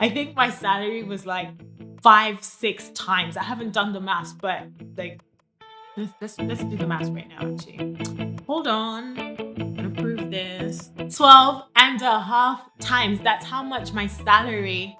I think my salary was like 5, 6 times. I haven't done the maths, but like let's do the maths right now, actually. Hold on. I'm gonna prove this. 12.5 times. That's how much my salary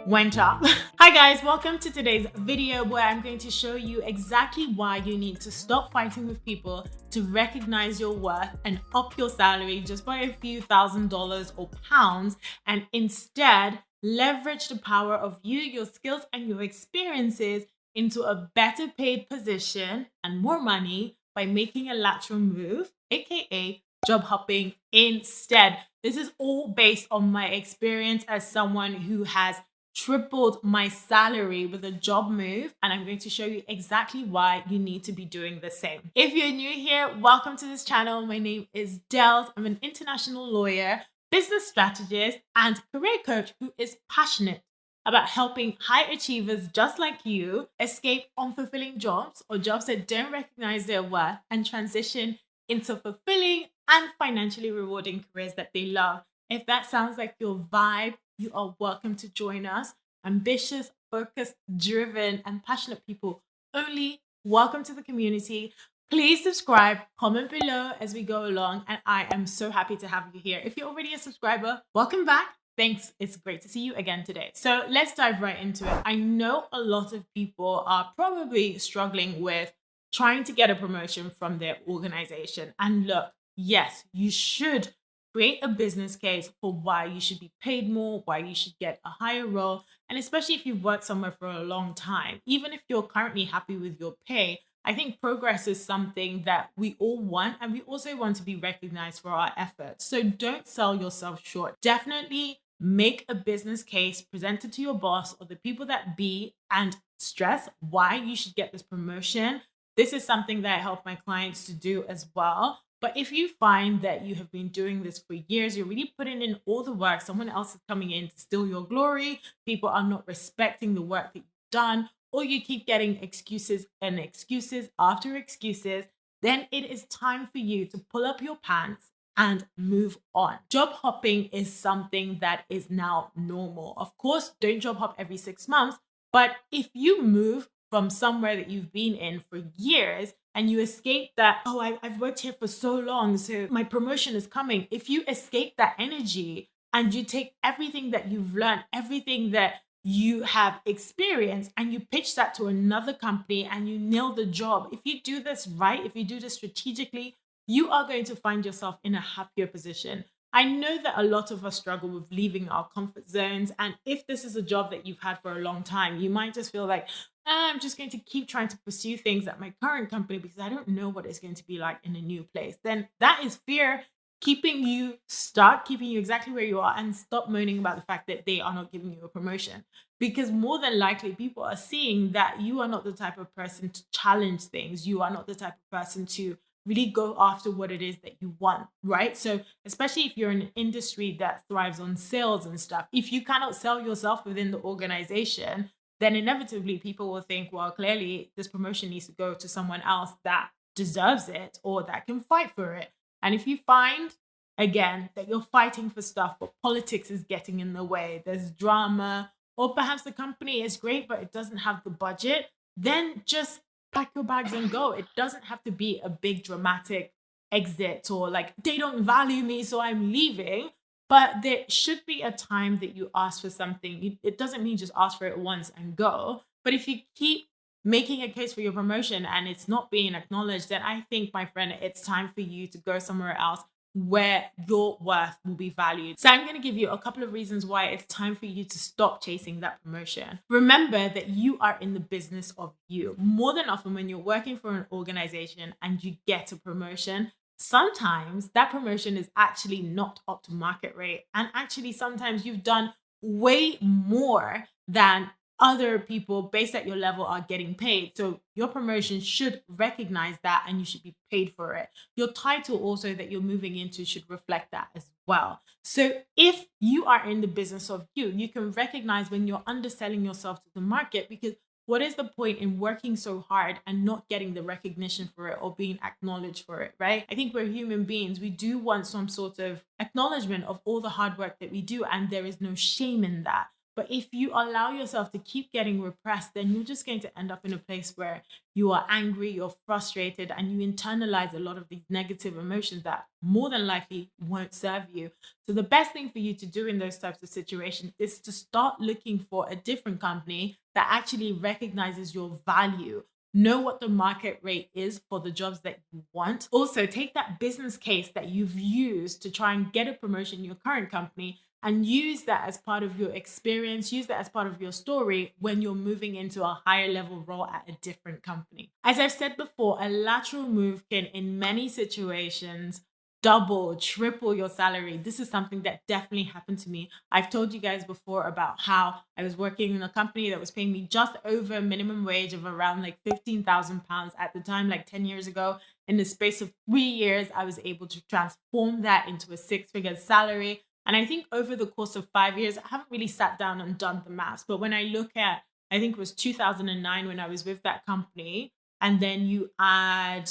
went up. Hi guys, welcome to today's video where I'm going to show you exactly why you need to stop fighting with people to recognize your worth and up your salary just by a few $1,000s or pounds, and instead leverage the power of you, your skills, and your experiences into a better paid position and more money by making a lateral move, aka job hopping instead. This is all based on my experience as someone who has tripled my salary with a job move, and I'm going to show you exactly why you need to be doing the same. If you're new here, welcome to this channel. My name is Dels. I'm an international lawyer, business strategist, and career coach who is passionate about helping high achievers just like you escape unfulfilling jobs or jobs that don't recognize their worth and transition into fulfilling and financially rewarding careers that they love. If that sounds like your vibe, you are welcome to join us. Ambitious, focused, driven, and passionate people only. Welcome to the community. Please subscribe, comment below as we go along, and I am so happy to have you here. If you're already a subscriber, welcome back. Thanks. It's great to see you again today. So let's dive right into it. I know a lot of people are probably struggling with trying to get a promotion from their organization. And look, yes, you should create a business case for why you should be paid more, why you should get a higher role. And especially if you've worked somewhere for a long time, even if you're currently happy with your pay, I think progress is something that we all want, and we also want to be recognized for our efforts. So don't sell yourself short. Definitely make a business case, present it to your boss or the people that be, and stress why you should get this promotion. This is something that I help my clients to do as well. But if you find that you have been doing this for years, you're really putting in all the work, someone else is coming in to steal your glory, people are not respecting the work that you've done, or you keep getting excuses and excuses after excuses, then it is time for you to pull up your pants and move on. Job hopping is something that is now normal. Of course, don't job hop every 6 months, but if you move from somewhere that you've been in for years and you escape that, oh, I've worked here for so long, so my promotion is coming. If you escape that energy and you take everything that you've learned, everything that you have experienced, and you pitch that to another company and you nail the job, if you do this right, if you do this strategically, you are going to find yourself in a happier position. I know that a lot of us struggle with leaving our comfort zones. And if this is a job that you've had for a long time, you might just feel like, I'm just going to keep trying to pursue things at my current company because I don't know what it's going to be like in a new place. Then that is fear keeping you stuck, keeping you exactly where you are, and stop moaning about the fact that they are not giving you a promotion. Because more than likely, people are seeing that you are not the type of person to challenge things. You are not the type of person to really go after what it is that you want, right? So especially if you're in an industry that thrives on sales and stuff, if you cannot sell yourself within the organization, then inevitably people will think, well, clearly this promotion needs to go to someone else that deserves it or that can fight for it. And if you find, again, that you're fighting for stuff, but politics is getting in the way, there's drama, or perhaps the company is great, but it doesn't have the budget, then just pack your bags and go. It doesn't have to be a big dramatic exit or like, they don't value me, so I'm leaving. But there should be a time that you ask for something. It doesn't mean just ask for it once and go. But if you keep making a case for your promotion and it's not being acknowledged, then I think, my friend, it's time for you to go somewhere else where your worth will be valued. So I'm going to give you a couple of reasons why it's time for you to stop chasing that promotion. Remember that you are in the business of you. More than often, when you're working for an organization and you get a promotion, sometimes that promotion is actually not up to market rate. And actually, sometimes you've done way more than other people based at your level are getting paid. So your promotion should recognize that and you should be paid for it. Your title also that you're moving into should reflect that as well. So if you are in the business of you, you can recognize when you're underselling yourself to the market, because what is the point in working so hard and not getting the recognition for it or being acknowledged for it, right? I think we're human beings. We do want some sort of acknowledgement of all the hard work that we do, and there is no shame in that. But if you allow yourself to keep getting repressed, then you're just going to end up in a place where you are angry, you're frustrated, and you internalize a lot of these negative emotions that more than likely won't serve you. So the best thing for you to do in those types of situations is to start looking for a different company that actually recognizes your value. Know what the market rate is for the jobs that you want. Also, take that business case that you've used to try and get a promotion in your current company and use that as part of your experience, use that as part of your story when you're moving into a higher level role at a different company. As I've said before, a lateral move can, in many situations, double, triple your salary. This is something that definitely happened to me. I've told you guys before about how I was working in a company that was paying me just over minimum wage of around like £15,000 at the time, like 10 years ago. In the space of 3 years, I was able to transform that into a six-figure salary. And I think over the course of 5 years, I haven't really sat down and done the maths. But when I look at, I think it was 2009 when I was with that company, and then you add,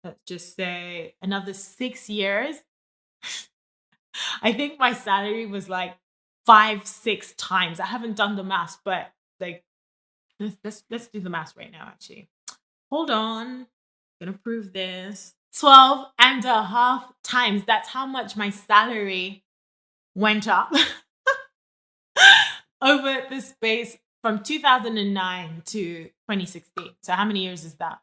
let's just say, another 6 years, I think my salary was like 5-6 times. I haven't done the maths, but like, let's do the maths right now, actually. Hold on. I'm gonna prove this. 12 and a half times. That's how much my salary went up over the space from 2009 to 2016. So how many years is that?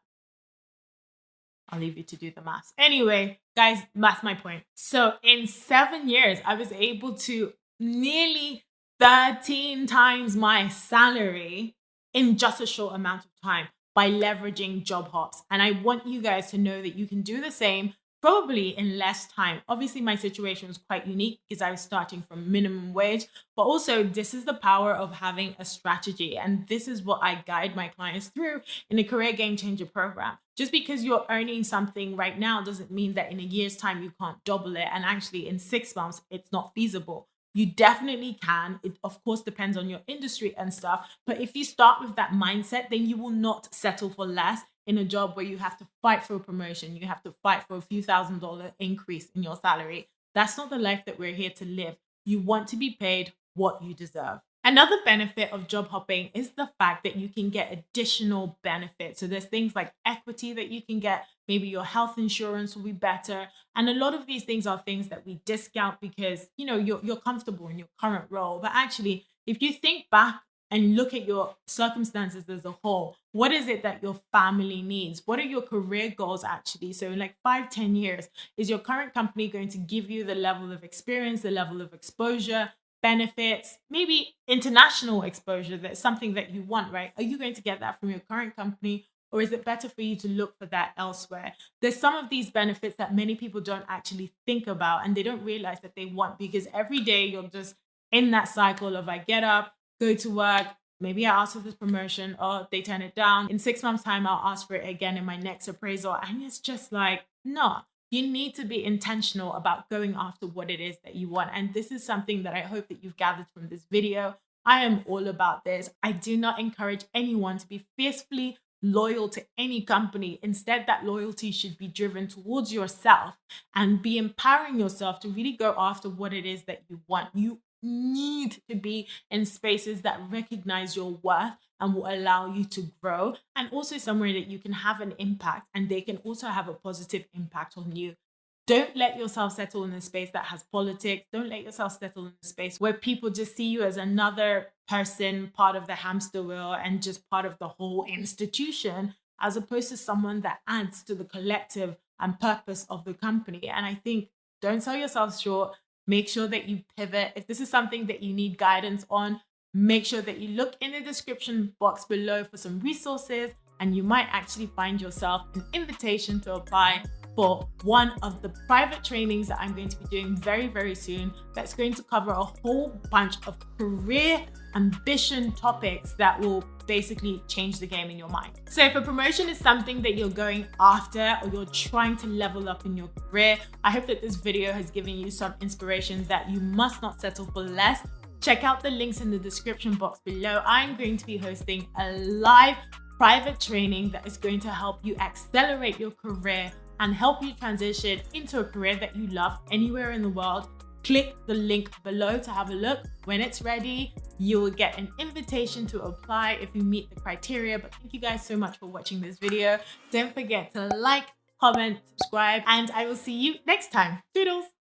I'll leave you to do the math. Anyway, guys, that's my point. So in 7 years, I was able to nearly 13 times my salary in just a short amount of time by leveraging job hops. And I want you guys to know that you can do the same, probably in less time. Obviously, my situation was quite unique because I was starting from minimum wage, but also this is the power of having a strategy. And this is what I guide my clients through in the Career Game Changer program. Just because you're earning something right now doesn't mean that in a year's time you can't double it. And actually in 6 months, it's not feasible. You definitely can. It, of course, depends on your industry and stuff. But if you start with that mindset, then you will not settle for less in a job where you have to fight for a promotion, you have to fight for a few $1,000s increase in your salary. That's not the life that we're here to live. You want to be paid what you deserve. Another benefit of job hopping is the fact that you can get additional benefits. So there's things like equity that you can get. Maybe your health insurance will be better. And a lot of these things are things that we discount because, you know, you're comfortable in your current role. But actually, if you think back and look at your circumstances as a whole, what is it that your family needs? What are your career goals actually? So in like 5-10 years, is your current company going to give you the level of experience, the level of exposure, benefits, maybe international exposure? That's something that you want, right? Are you going to get that from your current company? Or is it better for you to look for that elsewhere? There's some of these benefits that many people don't actually think about and they don't realize that they want, because every day you're just in that cycle of I get up, go to work, maybe I ask for this promotion, or they turn it down. In 6 months' time, I'll ask for it again in my next appraisal. And it's just like, no, you need to be intentional about going after what it is that you want. And this is something that I hope that you've gathered from this video. I am all about this. I do not encourage anyone to be fiercely loyal to any company. Instead, that loyalty should be driven towards yourself and be empowering yourself to really go after what it is that you want. You need to be in spaces that recognize your worth and will allow you to grow, and also somewhere that you can have an impact and they can also have a positive impact on you. Don't let yourself settle in a space that has politics. Don't let yourself settle in a space where people just see you as another person, part of the hamster wheel and just part of the whole institution, as opposed to someone that adds to the collective and purpose of the company. And I think don't sell yourself short. Make sure that you pivot. If this is something that you need guidance on, make sure that you look in the description box below for some resources, and you might actually find yourself an invitation to apply for one of the private trainings that I'm going to be doing very, very soon. That's going to cover a whole bunch of career ambition topics that will basically change the game in your mind. So if a promotion is something that you're going after or you're trying to level up in your career, I hope that this video has given you some inspiration that you must not settle for less. Check out the links in the description box below. I'm going to be hosting a live private training that is going to help you accelerate your career and help you transition into a career that you love anywhere in the world click the link below to have a look. When it's ready, you will get an invitation to apply if you meet the criteria. But thank you guys so much for watching this video. Don't forget to like, comment, subscribe, and I will see you next time. Toodles!